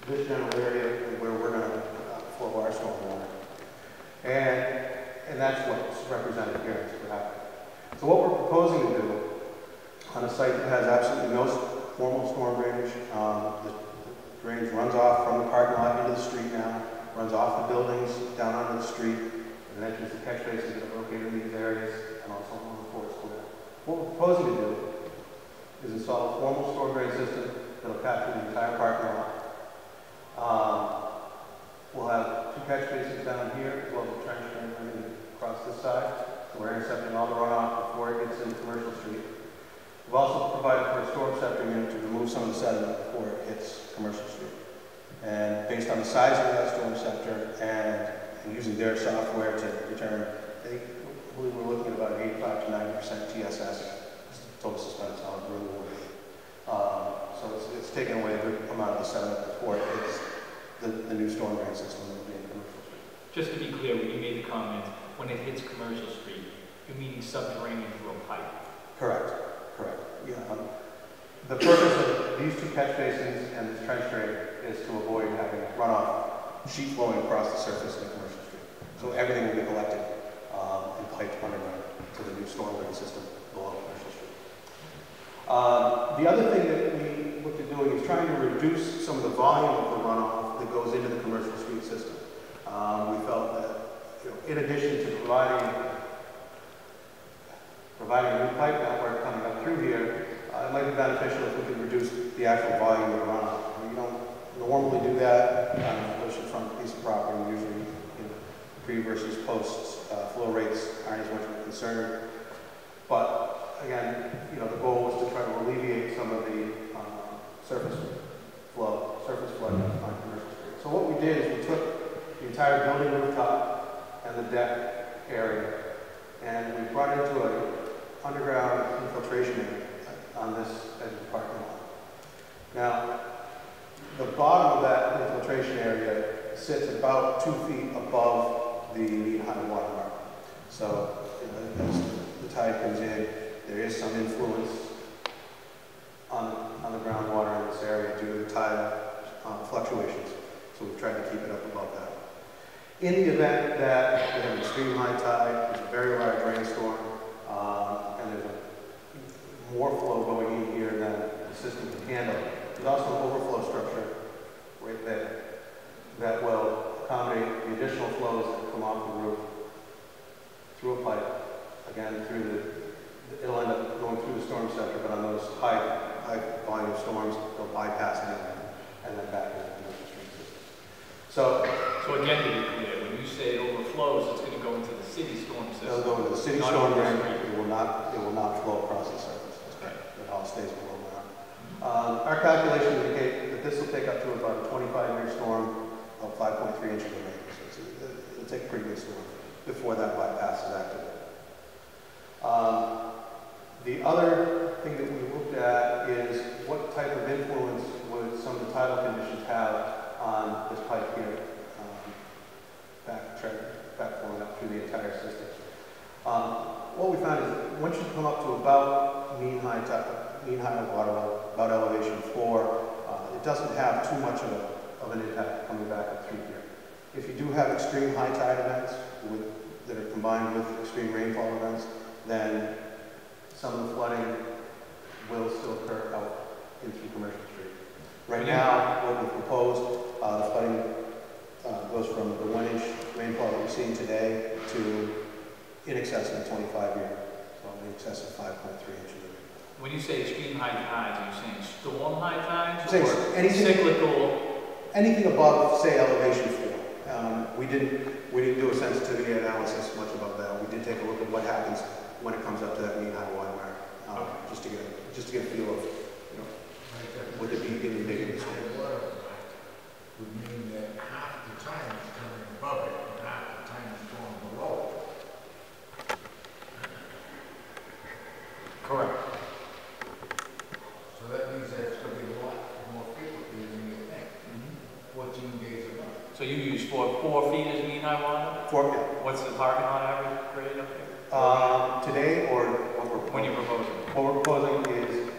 this general area where we're going to flow our stormwater. And that's what's represented here. So what we're proposing to do on a site that has absolutely no formal storm drainage, the drainage runs off from the parking lot into the street now, runs off the buildings down onto the street, and enters the catch basins that are located in these areas, and also on the forest floor. What we're proposing to do is install a formal storm drain system that will capture the entire parking lot. We'll have 2 catch basins down here, as well as a trench drain running across this side. So we're intercepting all the runoff before it gets into Commercial Street. We've also provided for a storm scepter unit to remove some of the sediment before it hits Commercial Street. And based on the size of that storm scepter and using their software to determine, I believe we're looking at about 85 to 90% TSS, total suspended solid removal. So it's taken away a good amount of the sediment before it hits the new storm drain system that will be in Commercial Street. Just to be clear, when you made the comment, when it hits Commercial Street, you're meaning subterranean through a pipe? Correct. Correct. Yeah. The purpose of these 2 catch basins and this trench drain is to avoid having runoff sheet flowing across the surface of Commercial Street. So everything will be collected and piped underground to the new storm drain system below Commercial Street. The other thing that we looked at doing is trying to reduce some of the volume of the runoff that goes into the Commercial Street system. We felt that, in addition to providing a new pipe network coming up through here, it might be beneficial if we could reduce the actual volume of the runoff. We don't normally do that on an oceanfront piece of property. Usually, pre versus post flow rates aren't as much of a concern. But again, the goal was to try to alleviate some of the surface flooding on Commercial Street. So what we did is we took the entire building rooftop and the deck area, and we brought it into an underground infiltration area on this edge of the parking lot. Now, the bottom of that infiltration area sits about 2 feet above the mean high water mark. So, as the tide comes in, there is some influence on the groundwater in this area due to the tide fluctuations. So we've tried to keep it up above that. In the event that we have an extreme high tide, there's a very large rainstorm, and there's more flow going in here than the system can handle, there's also an overflow structure right there that will accommodate the additional flows that come off the roof through a pipe, again, it'll end up going through the storm scepter, but on those high volume storms, they'll bypass it and then back into the Commercial Street system. So again, to be clear, when you say it overflows, it's going to go into the city storm system. It'll go into the city storm drain. It will not flow across the surface. That's right. It all stays below ground. Our calculations indicate that this will take up to about a 25-year storm of 5.3 inches of rain. So it'll take a pretty good storm before that bypass is activated. The other thing that we looked at is what type of influence would some of the tidal conditions have on this pipe here, back flowing up through the entire system. What we found is once you come up to about mean high water level, about elevation 4, it doesn't have too much of an impact coming back up through here. If you do have extreme high tide events that are combined with extreme rainfall events, then some of the flooding will still occur out into Commercial Street. Right now, what we proposed, the flooding goes from the 1-inch rainfall that we're seeing today to in excess of 25-year, so in excess of 5.3 inches. When you say extreme high tides, are you saying storm high tides or cyclical? Anything above, say, elevation 4. We didn't do a sensitivity analysis much about that. We did take a look at what happens when it comes up to that mean high water mark, just to get a feel of, what the deep and big is. Would mean that half the time it's coming above it and half the time it's going below it. Correct. So that means that it's going to be a lot more frequently than you think. 14 days a month. So you use 4 feet as mean high water? 4, yeah. What's the parking lot average grade up here? Today, or when you're proposing? What we're proposing is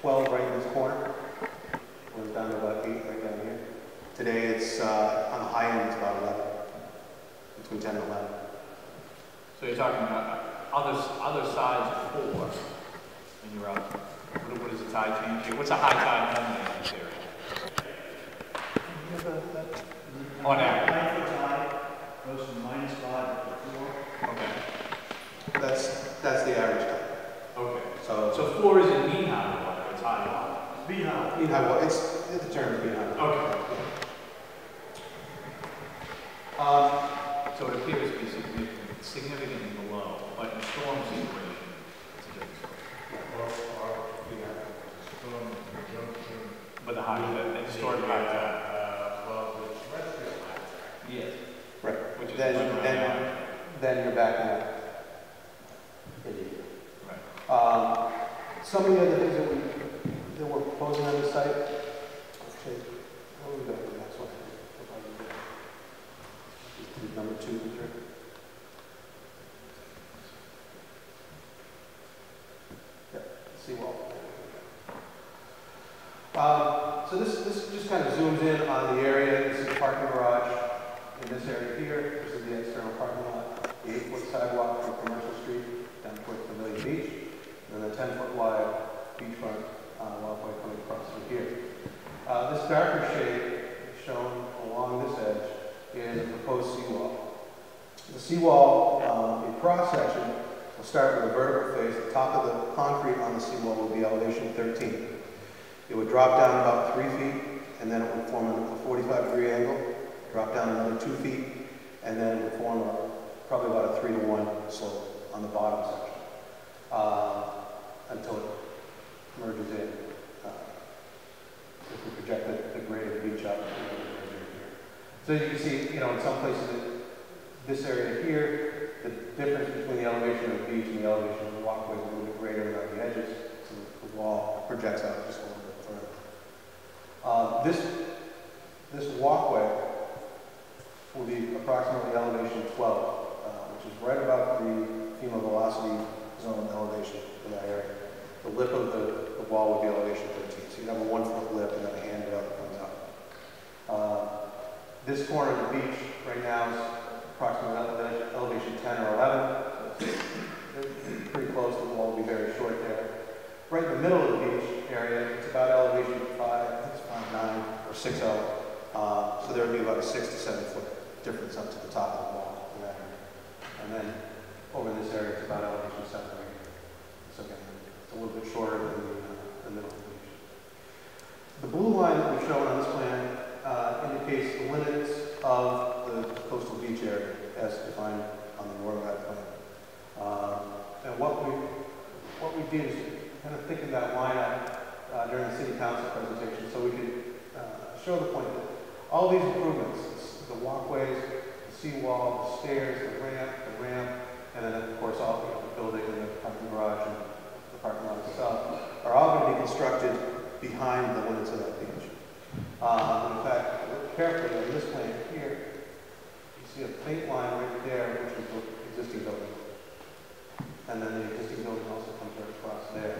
12 right in this corner. We're down to about 8 right down here. talking about other sides of 4, and you're up. What is the tide change here? What's a high tide normally in this area? On average. 9 foot tide goes from -5 to 4. Okay. That's the average tide. Okay. So So 4 is in mean high water, it's high water. mean high water. It's the term is mean high water. Okay. So it appears to be significantly below, but in storm situation, it's a different story. But the high, the historic high tide. Well, the terrestrial high tide. Yes. Right. Which is Then you're back in that. Right. Some of the other things that we're proposing on the site. Actually, what we go to the next one? Number 2 and 3. Yeah, seawall. So this just kind of zooms in on the area. This is the parking garage in this area here. This is the external parking lot. The 8-foot sidewalk from Commercial Street down towards Pavilion Beach, and then the 10-foot wide beachfront walkway coming across from here. This darker shade shown along this edge is a proposed seawall. The seawall, in cross-section, will start with a vertical face. The top of the concrete on the seawall will be elevation 13. It would drop down about 3 feet, and then it would form a 45-degree angle, drop down another 2 feet, and then it would form probably about a 3-to-1 slope on the bottom section until it merges in. If we project the grade of the beach out, so you can see, in some places, this area here, the difference between the elevation of the beach and the elevation of the walkway is a little bit greater around the edges, so the wall projects out just a little bit further. This walkway will be approximately elevation 12, which is right about the female velocity zone elevation in that area. The lip of the wall would be elevation 13, so you have a 1-foot lip and then a handrail that comes out. This corner of the beach right now is approximately elevation 10 or 11, so it's pretty close. The wall will be very short there. Right in the middle of the beach area, it's about elevation 5, I think it's 5'9" or 6'0", so there would be about a 6 to 7 foot difference up to the top of the wall in that area. And then over in this area, it's about elevation 7 or 8. So again, it's a little bit shorter than the middle of the beach. The blue line that we've shown on this plan indicates the limits of the coastal beach area as defined on the NORAD plan. And what we did is kind of thicken that line out during the city council presentation so we could show the point that all these improvements, the walkways, the seawall, the stairs, the ramp, and then of course all the building and the parking garage and the parking lot itself, are all going to be constructed behind the limits of that beach. In fact, look carefully on this plan here, you see a faint line right there, which is the existing building. And then the existing building also comes right across there.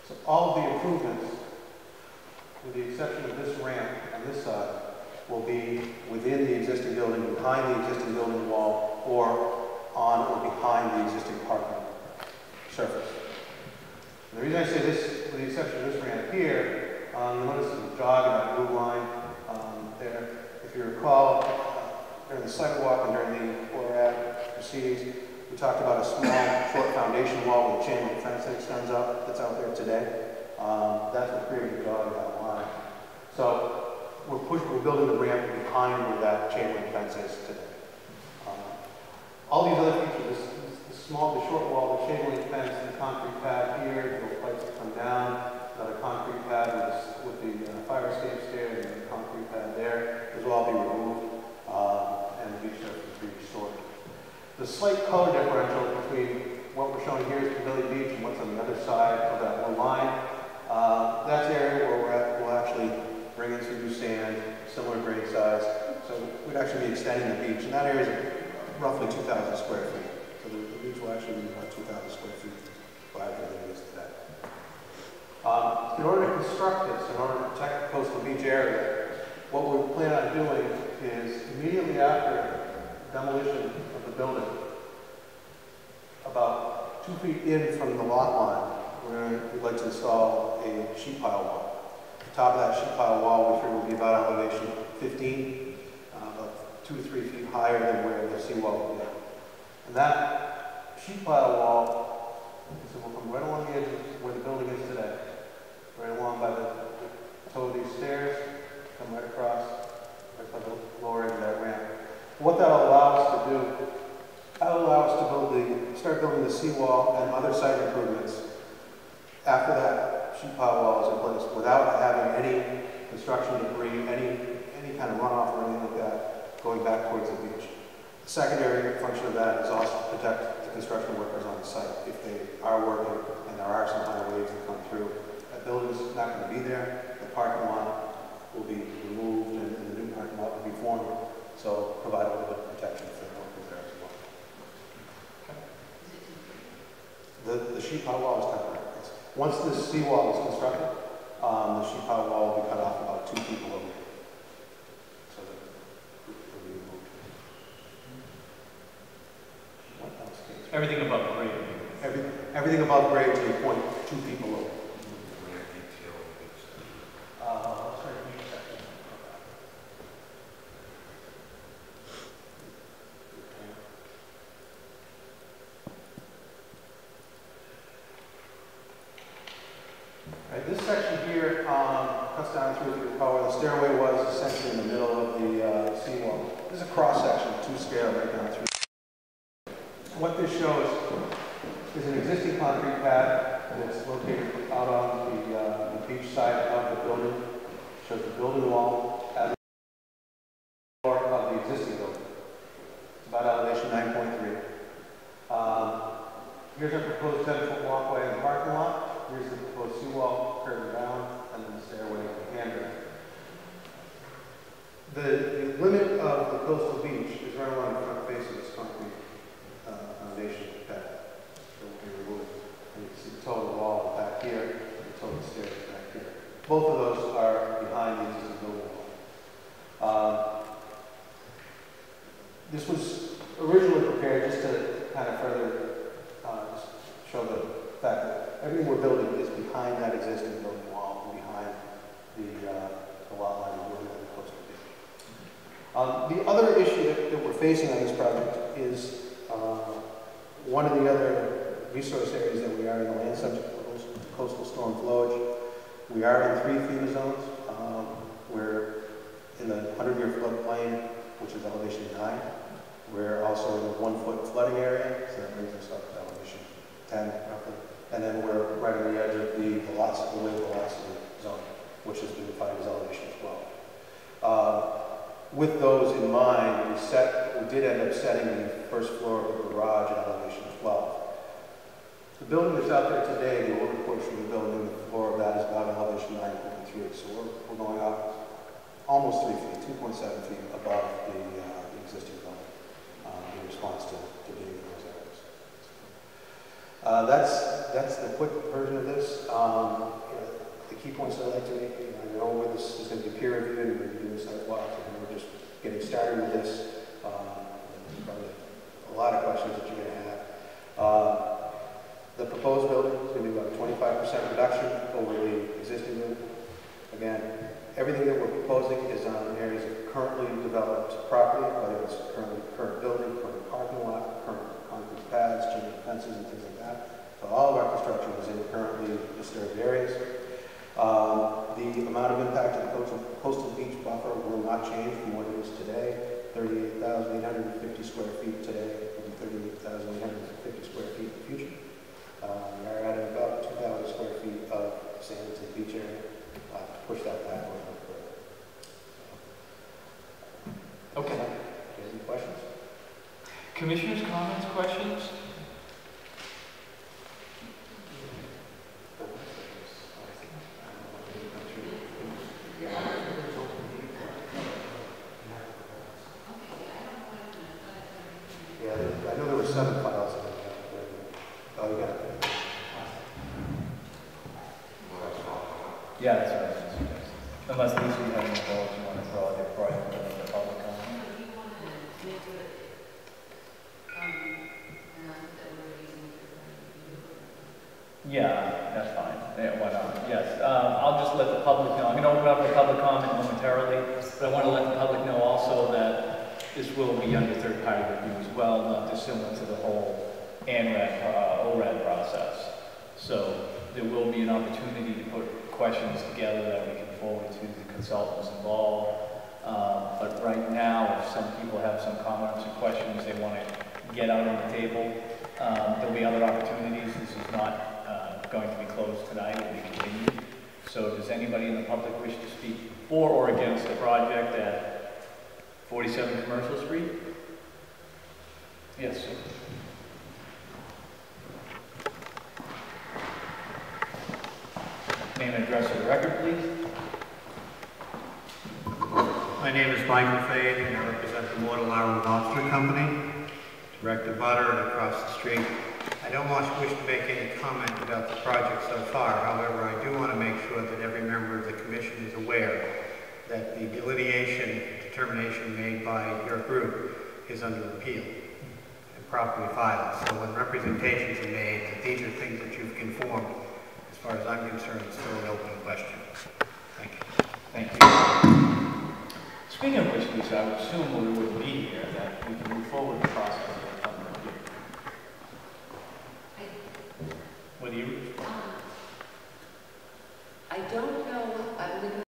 So all of the improvements, with the exception of this ramp on this side, will be within the existing building, behind the existing building wall, or on or behind the existing parking surface. And the reason I say this, with the exception of this ramp here, you notice the jog in that blue line there. If you recall, during the sidewalk and during the NORAD proceedings, we talked about a small, short foundation wall with a chain link fence that extends up that's out there today. That's what created the jog in that line. So we're building the ramp behind where that chain link fence is today. All these other features, the short wall, the chain link fence, the concrete pad here, the pipes that come down, another concrete pad with the fire escape stairs and the concrete pad there, those will all be removed and the beach surface will be restored. The slight color differential between what we're showing here is Pavilion Beach and what's on the other side of that blue line, that's the area where we'll actually bring in some new sand, similar grade size, so we'd actually be extending the beach, and that area is roughly 2,000 square feet. So the beach will actually be about 2,000 square feet wider than it is today. In order to construct this, in order to protect the coastal beach area, what we plan on doing is immediately after demolition of the building, 2 feet in from the lot line, we'd like to install a sheet pile wall. The top of that sheet pile wall, we figure will be about elevation 15, about 2 to 3 feet higher than where the seawall will be. And that sheet pile wall will come right along the edge of where the building is today, right along by the toe of these stairs, come right across, right by the lower end of that ramp. What that'll allow us to do, that'll allow us to start building the seawall and other site improvements after that sheet pile wall is in place, without having any construction debris, any kind of runoff or anything like that going back towards the beach. The secondary function of that is also to protect the construction workers on the site. If they are working and there are some high waves that come through, that building's not going to be there. The parking lot will be removed and the new parking lot will be formed. So provide a little bit of protection for the workers there as well. The sheet pile wall is temporary. Once this seawall is constructed, the sheet pile wall will be cut off about 2 feet below. So that it will be removed. What else? Everything above grade. Everything above grade to the point 2 feet below. This section here cuts down through the power. The stairway was essentially in the middle of the seawall. This is a cross section, 2 scale right down through. What this shows is an existing concrete pad that's located out on the beach side of the building. It shows the building wall as the floor of the existing building. It's about elevation 9.3. Here's our proposed 10-foot walkway in the parking lot. Here's the proposed seawall curving down, and then the stairway and handrail. The limit of the coastal beach is right along the front face of this concrete foundation pad that will be removed. And you can see the total wall back here, and the total stairs back here. Both of those are behind the existing building wall. This was originally prepared just to kind of further just show the fact that everything we're building is behind that existing building wall and behind the lot line where we're going to coastal beach. The other issue that we're facing on this project is one of the other resource areas that we are in the land subject to coastal storm flowage. We are in 3 FEMA zones. We're in the 100-year floodplain, which is elevation 9. We're also in the 1-foot flooding area, so that brings us up to elevation 10 roughly. And then we're right on the edge of the wave velocity zone, which has been defined as elevation 12. With those in mind, we did end up setting the first floor of the garage at elevation 12. The building that's out there today, the older portion of the building, the floor of that is about elevation 9.3. So we're going up almost 3 feet, 2.7 feet above the existing building in response to being in those areas. That's the quick version of this. The key points I'd like to make, I know where this is going to be peer reviewed and we're doing site walks, and we're just getting started with this. There's probably a lot of questions that you're going to have. The proposed building is going to be about a 25% reduction over the existing building. Again, everything that we're proposing is on areas of currently developed property, whether it's current building, current parking lot, current concrete pads, chain link fences, and things like that. So all of our construction is in currently disturbed areas. The amount of impact of the coastal beach buffer will not change from what it is today. 38,850 square feet today will be 38,850 square feet in the future. We are at about 2,000 square feet of sand to the beach area. Push that back a little bit further. Okay. Any questions? Commissioners, comments, questions? Yeah, I know there were 7 files. Oh, you got it. Yeah, that's what I was suggesting. Unless Lisa, you have any thoughts you want to throw out there before I put in the public comment. Yeah, that's fine. Yeah, why not? Yes. I'll just let the public know. I'm going to open up for public comment momentarily, but I want to let the public know also that this will be under third-party review as well, not dissimilar to the whole ANRAD, ORAD process. So there will be an opportunity to put questions together that we can forward to the consultants involved. But right now, if some people have some comments or questions they want to get out on the table, there'll be other opportunities. This is not going to be closed tonight, it will be continued. So does anybody in the public wish to speak for or against the project at 47 Commercial Street? Yes, sir. Name and address for the record, please. My name is Michael Fade, and I represent the Mortallaro Lobster Company, direct abutter and across the street. I don't wish to make any comment about the project so far. However, I do want to make sure that every member of the commission is aware that the delineation determination made by your group is under appeal and properly filed. So when representations are made that these are things that you've conformed, as far as I'm concerned, it's still an open question. Thank you. Thank you. Speaking of which, Lisa, I would assume we would be here, that we can move forward the process of the public review. Whether you... I don't know, I'm going to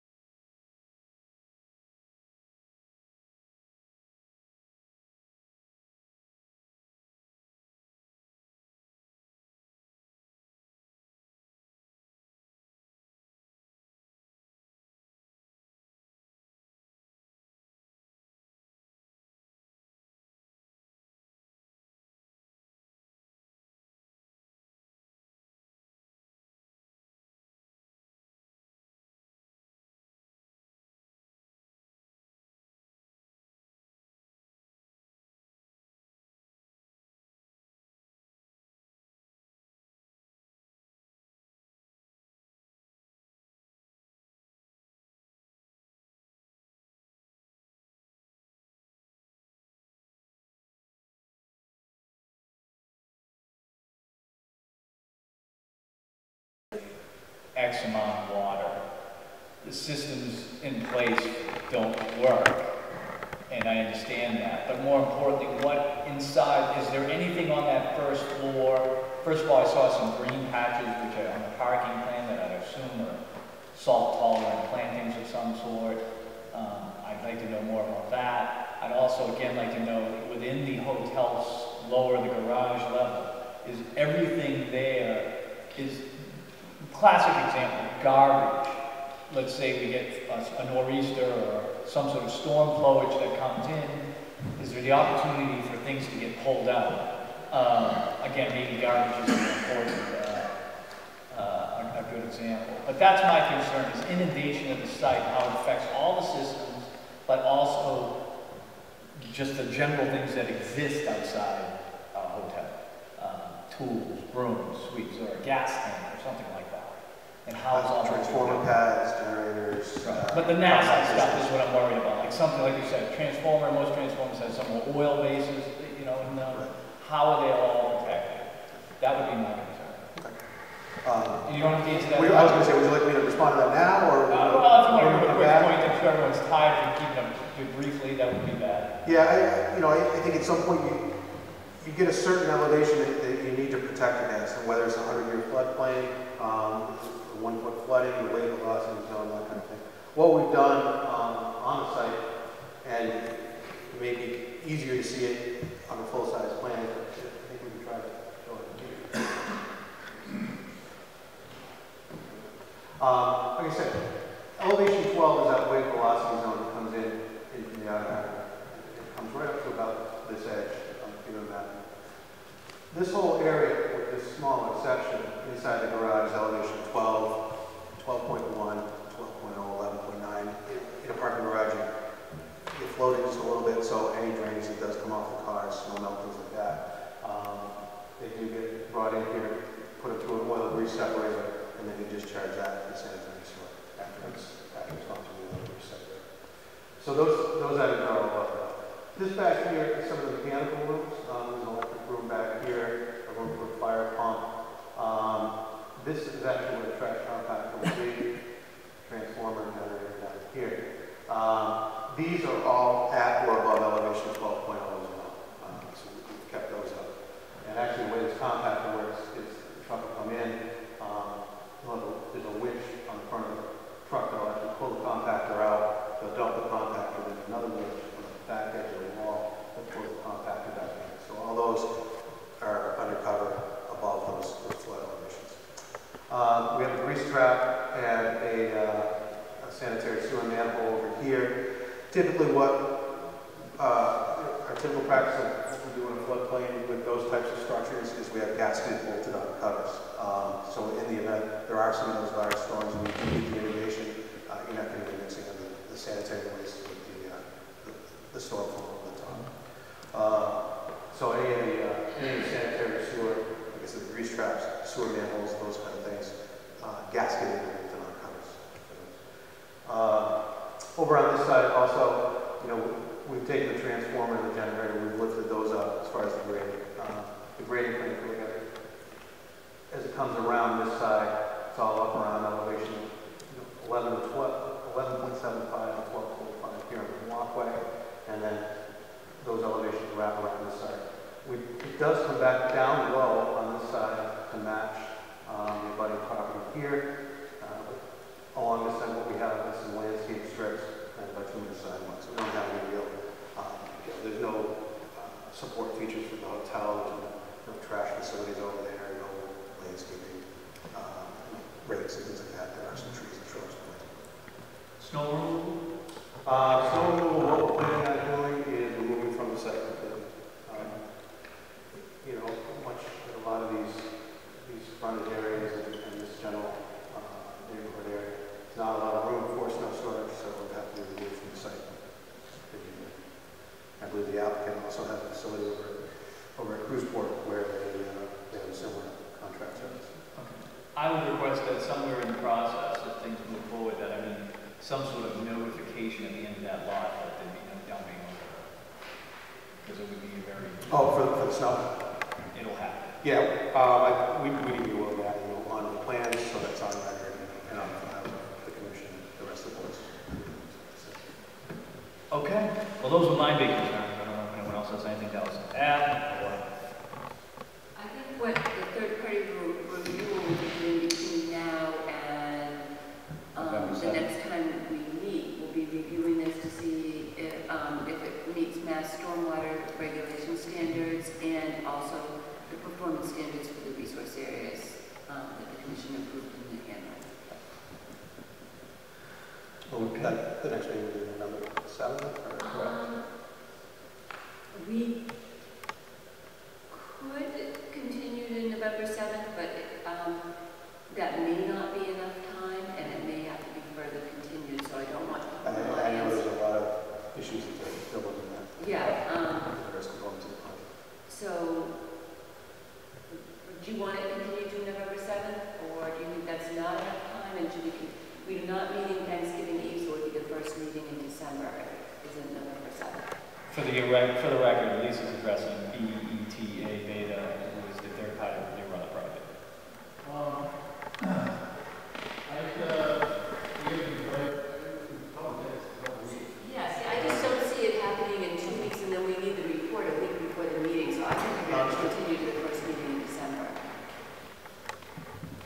X amount of water. The systems in place don't work, and I understand that. But more importantly, what inside, is there anything on that first floor? First of all, I saw some green patches, which are on the parking plan that I assume are salt-tolerant plantings of some sort. I'd like to know more about that. I'd also, again, like to know, within the hotel's lower the garage level, is everything there, is classic example, garbage. Let's say we get a nor'easter or some sort of storm flowage that comes in. Is there the opportunity for things to get pulled out? Again, maybe garbage is an important, a good example. But that's my concern, is inundation of the site, how it affects all the systems, but also just the general things that exist outside a hotel. Tools, brooms, sweeps, or a gas tank, or something like that. And how it's all transformer pads, generators. Right. But the nasty stuff is what I'm worried about. Like something like you said, transformer. Most transformers have some oil bases. You know, and how are they all protected? That would be my concern. Okay. You don't have to answer that. I was going to say, would you like me to respond to that now, or? Well, if you want to give a quick point, I'm sure everyone's tired of keeping them briefly. That would be bad. Yeah, I think at some point you get a certain elevation that you need to protect against, and whether it's a 100-year floodplain, 1-foot flooding, the wave velocity zone, that kind of thing. What we've done on the site, and it may be easier to see it on a full-size plan, but I think we can try to show it here. Like I said, elevation 12 is that wave velocity zone that comes in from the outer. It comes right up to about this edge. This whole area, with this small exception, inside the garage is elevation 12, 12.1, 12.0, 11.9. In a parking garage, you float it just a little bit, so any drainage that does come off the cars, snow melt, things like that, they do get brought in here, put it through an oil grease separator, and then you discharge that to the sanitary sewer after it's gone through the oil grease separator. So those items are all up. This back here is some of the mechanical rooms. There's an electric room back here, a room for a fire pump. This is actually where the trash compactor will be, transformer generator down here. These are all at or above elevation 12.0 as well. So we've kept those up. And actually, the way this compactor works is the truck will come in, there's a winch on the front of the truck that will actually pull the compactor out. They'll dump the compactor, then another winch on the back edge of the wall that pulls the compactor back in. So all those are undercover above those flood elevations. We have a grease trap and a sanitary sewer manhole over here. Typically our typical practice of what we do in a floodplain with those types of structures is we have gasketed bolted on covers. So in the event there are some of those large storms and we do need the mitigation, you're not going to be mixing the sanitary waste with the soil flow over the top. So any of the sanitary sewer, like I said, the grease traps, sewer manholes, those kind of things, gasketed and bolted on covers. Over on this side also, we've taken the transformer and the generator, we've lifted those up as far as the grading. The grading plan, if you look at it, as it comes around this side, it's all up around elevation 11.75 and 12.5 here on the walkway, and then those elevations wrap around this side. It does come back down low on this side to match the abutting property here. Along this side, what we have is some landscape strips and bituminous sidewalks. We don't have any real, there's no support features for the hotel, there's no trash facilities over there, no landscaping, rakes and things like that. There are some trees and shrubs. Snow removal? Snow removal, what we're planning on doing is removing from the site completely. A lot of these frontage areas and this general neighborhood area, there's not a lot of room for snow storage, so we'll have to remove from the site. I believe the applicant also has a facility over at Cruiseport where they have a similar contract service. Okay. I would request that somewhere in the process, if things move forward, some sort of notification at the end of that lot that there'd be no dumping over there. Because it would be very... Oh, for the snow? It'll happen. Yeah, we need to be aware of that, on the plans, so that's on record, and on file with the commission, the rest of the boards. Okay. Well, those were my big concerns. I don't know if anyone else has anything else to add, or... I think what the third-party review will be doing between now and the next time we meet, we'll be reviewing this to see if it meets mass stormwater regulation standards and also the performance standards for the resource areas that the commission approved in the annual. Well, the next meeting will be November 7th, or correct? We could continue to November 7th, but that may not be enough time, and it may have to be further continued, so I don't want to... I know there's a lot of issues that they're still looking at. Yeah. The various components of the project. So, do you want it continued to November 7th, or do you think that's not enough time? And we're not meeting Thanksgiving Eve, so it would be the first meeting in December, isn't November 7th? For the record, Lisa's addressing BETA Beta, who is the third party reviewer on the project. Yes, I just don't see it happening in 2 weeks, and then we need the report a week before the meeting, so I think we're going to continue to the first meeting in December.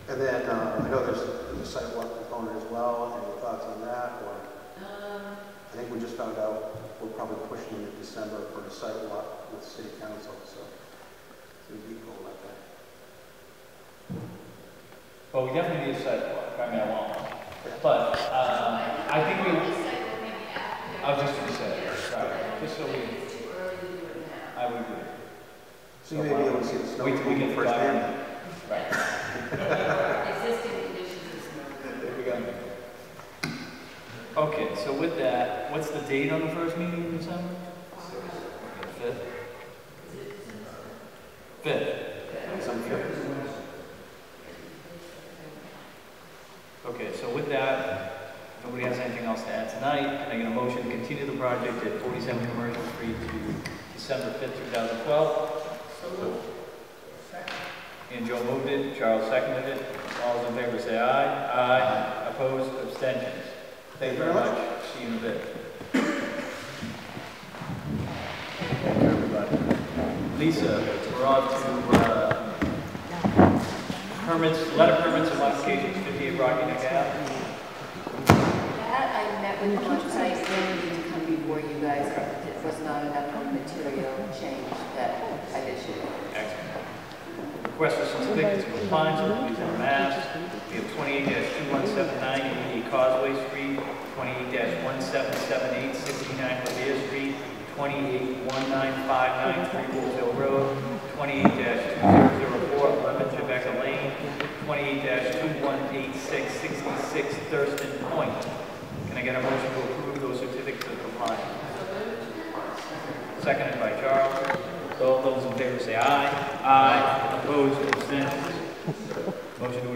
And then I know there's a sidewalk component as well. Any thoughts on that? Or I think we just found out we're probably pushing into December for a sidewalk with city council, so it's be cool like that. Well, we definitely need a sidewalk. I mean, I want one. But I think we... I was just going to say, right, just so we... It's too early to do it now. I would agree. So you may be able to see the snow Wait till we get first the hand. Right. Existing conditions is There we go. Okay, so with that, what's the date on the first meeting in December? 5th? 5th. Some Okay, so with that, if nobody has anything else to add tonight, can I get a motion to continue the project at 47 Commercial Street to December 5th, 2012? so moved. And Joe moved it, Charles seconded it. All those in favor say aye. Aye. Opposed, abstentions. Thank you very much. See you in a bit. Thank you, everybody. Lisa, we're on to permits, letter permits and modifications, 58 Rocky Neck Ave. That I met with them on site, they need to come before you guys. It was not enough material change that I've issued. Excellent. Request for certificates of compliance with Louisiana Mass. We have 28-2179 Causeway Street, 28-1778 69 Revere Street, 28-1959 Three Wolf Hill Road, 28-2004 11 Rebecca Lane, 28-2186 66 Thurston Point. Can I get a motion to approve those certificates of compliance? Seconded by Charles. All those in favor say aye. Aye. Opposed, abstentions. Motion to